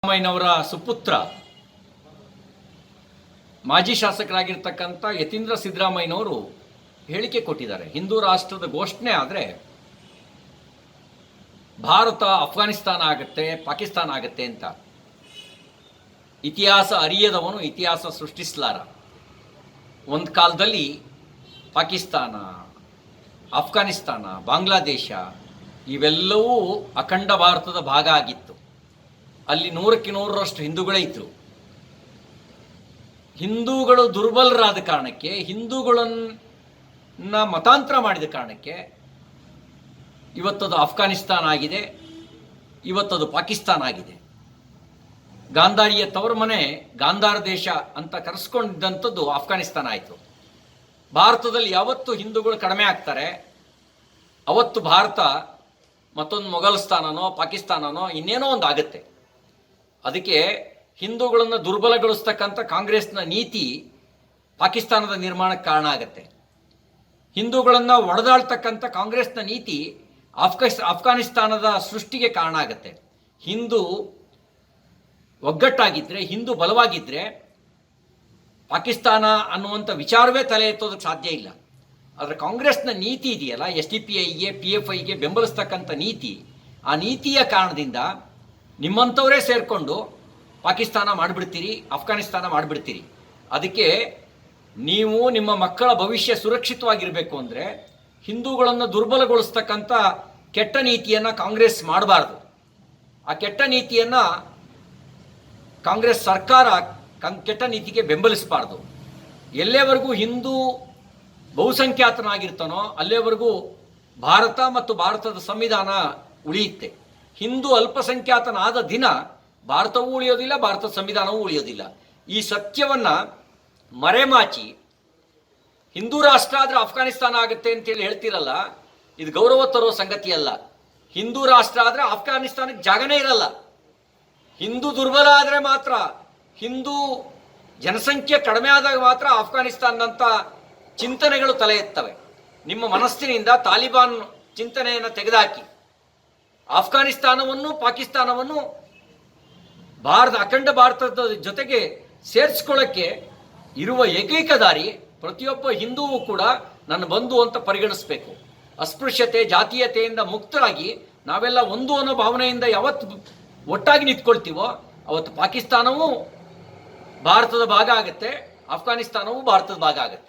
ಸಿದ್ದರಾಮಯ್ಯನವರ ಸುಪುತ್ರ ಮಾಜಿ ಶಾಸಕರಾಗಿರ್ತಕ್ಕಂಥ ಯತೀಂದ್ರ ಸಿದ್ದರಾಮಯ್ಯನವರು ಹೇಳಿಕೆ ಕೊಟ್ಟಿದ್ದಾರೆ. ಹಿಂದೂ ರಾಷ್ಟ್ರದ ಘೋಷಣೆ ಆದರೆ ಭಾರತ ಅಫ್ಘಾನಿಸ್ತಾನ ಆಗುತ್ತೆ, ಪಾಕಿಸ್ತಾನ ಆಗುತ್ತೆ ಅಂತ. ಇತಿಹಾಸ ಅರಿಯದವನು ಇತಿಹಾಸ ಸೃಷ್ಟಿಸಲಾರ. ಒಂದು ಕಾಲದಲ್ಲಿ ಪಾಕಿಸ್ತಾನ, ಅಫ್ಘಾನಿಸ್ತಾನ, ಬಾಂಗ್ಲಾದೇಶ ಇವೆಲ್ಲವೂ ಅಖಂಡ ಭಾರತದ ಭಾಗ ಆಗಿತ್ತು. ಅಲ್ಲಿ 100ಕ್ಕೆ 100ರಷ್ಟು ಹಿಂದೂಗಳೇ ಇದ್ದರು. ಹಿಂದೂಗಳು ದುರ್ಬಲರಾದ ಕಾರಣಕ್ಕೆ, ಹಿಂದೂಗಳನ್ನ ಮತಾಂತರ ಮಾಡಿದ ಕಾರಣಕ್ಕೆ ಇವತ್ತದು ಅಫ್ಘಾನಿಸ್ತಾನ ಆಗಿದೆ, ಇವತ್ತದು ಪಾಕಿಸ್ತಾನ ಆಗಿದೆ. ಗಾಂಧಾರಿಯ ತವರ ಮನೆ ಗಾಂಧಾರ ದೇಶ ಅಂತ ಕರೆಸ್ಕೊಂಡಿದ್ದಂಥದ್ದು ಅಫ್ಘಾನಿಸ್ತಾನ ಆಯಿತು. ಭಾರತದಲ್ಲಿ ಯಾವತ್ತು ಹಿಂದೂಗಳು ಕಡಿಮೆ ಆಗ್ತಾರೆ ಅವತ್ತು ಭಾರತ ಮತ್ತೊಂದು ಮೊಘಲಸ್ತಾನನೋ ಪಾಕಿಸ್ತಾನನೋ ಇನ್ನೇನೋ ಒಂದು ಆಗುತ್ತೆ. ಅದಕ್ಕೆ ಹಿಂದೂಗಳನ್ನು ದುರ್ಬಲಗೊಳಿಸ್ತಕ್ಕಂಥ ಕಾಂಗ್ರೆಸ್ನ ನೀತಿ ಪಾಕಿಸ್ತಾನದ ನಿರ್ಮಾಣಕ್ಕೆ ಕಾರಣ ಆಗುತ್ತೆ. ಹಿಂದೂಗಳನ್ನು ಒಡೆದಾಳ್ತಕ್ಕಂಥ ಕಾಂಗ್ರೆಸ್ನ ನೀತಿ ಅಫ್ಘಾನಿಸ್ತಾನದ ಸೃಷ್ಟಿಗೆ ಕಾರಣ ಆಗುತ್ತೆ. ಹಿಂದೂ ಒಗ್ಗಟ್ಟಾಗಿದ್ದರೆ, ಹಿಂದೂ ಬಲವಾಗಿದ್ದರೆ ಪಾಕಿಸ್ತಾನ ಅನ್ನುವಂಥ ವಿಚಾರವೇ ತಲೆ ಎತ್ತೋದಕ್ಕೆ ಸಾಧ್ಯ ಇಲ್ಲ. ಆದರೆ ಕಾಂಗ್ರೆಸ್ನ ನೀತಿ ಇದೆಯಲ್ಲ, SDPIಗೆ PFIಗೆ ಬೆಂಬಲಿಸ್ತಕ್ಕಂಥ ನೀತಿ, ಆ ನೀತಿಯ ಕಾರಣದಿಂದ ನಿಮ್ಮಂಥವರೇ ಸೇರಿಕೊಂಡು ಪಾಕಿಸ್ತಾನ ಮಾಡಿಬಿಡ್ತೀರಿ, ಅಫ್ಘಾನಿಸ್ತಾನ ಮಾಡಿಬಿಡ್ತೀರಿ. ಅದಕ್ಕೆ ನೀವು ನಿಮ್ಮ ಮಕ್ಕಳ ಭವಿಷ್ಯ ಸುರಕ್ಷಿತವಾಗಿರಬೇಕು ಅಂದರೆ ಹಿಂದೂಗಳನ್ನು ದುರ್ಬಲಗೊಳಿಸ್ತಕ್ಕಂಥ ಕೆಟ್ಟ ನೀತಿಯನ್ನು ಕಾಂಗ್ರೆಸ್ ಮಾಡಬಾರ್ದು. ಆ ಕೆಟ್ಟ ನೀತಿಯನ್ನು ಕಾಂಗ್ರೆಸ್ ಸರ್ಕಾರ ಕೆಟ್ಟ ನೀತಿಗೆ ಬೆಂಬಲಿಸಬಾರ್ದು. ಎಲ್ಲೇವರೆಗೂ ಹಿಂದೂ ಬಹುಸಂಖ್ಯಾತನಾಗಿರ್ತಾನೋ ಅಲ್ಲೇವರೆಗೂ ಭಾರತ ಮತ್ತು ಭಾರತದ ಸಂವಿಧಾನ ಉಳಿಯುತ್ತೆ. ಹಿಂದೂ ಅಲ್ಪಸಂಖ್ಯಾತನಾದ ದಿನ ಭಾರತವೂ ಉಳಿಯೋದಿಲ್ಲ, ಭಾರತದ ಸಂವಿಧಾನವೂ ಉಳಿಯೋದಿಲ್ಲ. ಈ ಸತ್ಯವನ್ನು ಮರೆಮಾಚಿ ಹಿಂದೂ ರಾಷ್ಟ್ರ ಆದರೆ ಅಫ್ಘಾನಿಸ್ತಾನ ಆಗುತ್ತೆ ಅಂತೇಳಿ ಹೇಳ್ತಿರಲ್ಲ, ಇದು ಗೌರವ ತರೋ ಸಂಗತಿ ಅಲ್ಲ. ಹಿಂದೂ ರಾಷ್ಟ್ರ ಆದರೆ ಅಫ್ಘಾನಿಸ್ತಾನಕ್ಕೆ ಜಾಗನೇ ಇರಲ್ಲ. ಹಿಂದೂ ದುರ್ಬಲ ಆದರೆ ಮಾತ್ರ, ಹಿಂದೂ ಜನಸಂಖ್ಯೆ ಕಡಿಮೆ ಆದಾಗ ಮಾತ್ರ ಅಫ್ಘಾನಿಸ್ತಾನದಂಥ ಚಿಂತನೆಗಳು ತಲೆ ಎತ್ತವೆ. ನಿಮ್ಮ ಮನಸ್ಸಿನಿಂದ ತಾಲಿಬಾನ್ ಚಿಂತನೆಯನ್ನು ತೆಗೆದುಹಾಕಿ ಅಫ್ಘಾನಿಸ್ತಾನವನ್ನು ಪಾಕಿಸ್ತಾನವನ್ನು ಅಖಂಡ ಭಾರತದ ಜೊತೆಗೆ ಸೇರಿಸ್ಕೊಳ್ಳೋಕ್ಕೆ ಇರುವ ಏಕೈಕ ದಾರಿ ಪ್ರತಿಯೊಬ್ಬ ಹಿಂದೂವು ಕೂಡ ನನ್ನ ಬಂಧು ಅಂತ ಪರಿಗಣಿಸಬೇಕು. ಅಸ್ಪೃಶ್ಯತೆ, ಜಾತೀಯತೆಯಿಂದ ಮುಕ್ತರಾಗಿ ನಾವೆಲ್ಲ ಒಂದು ಅನ್ನೋ ಭಾವನೆಯಿಂದ ಯಾವತ್ತು ಒಟ್ಟಾಗಿ ನಿಂತ್ಕೊಳ್ತೀವೋ ಅವತ್ತು ಪಾಕಿಸ್ತಾನವೂ ಭಾರತದ ಭಾಗ ಆಗುತ್ತೆ, ಅಫ್ಘಾನಿಸ್ತಾನವೂ ಭಾರತದ ಭಾಗ ಆಗುತ್ತೆ.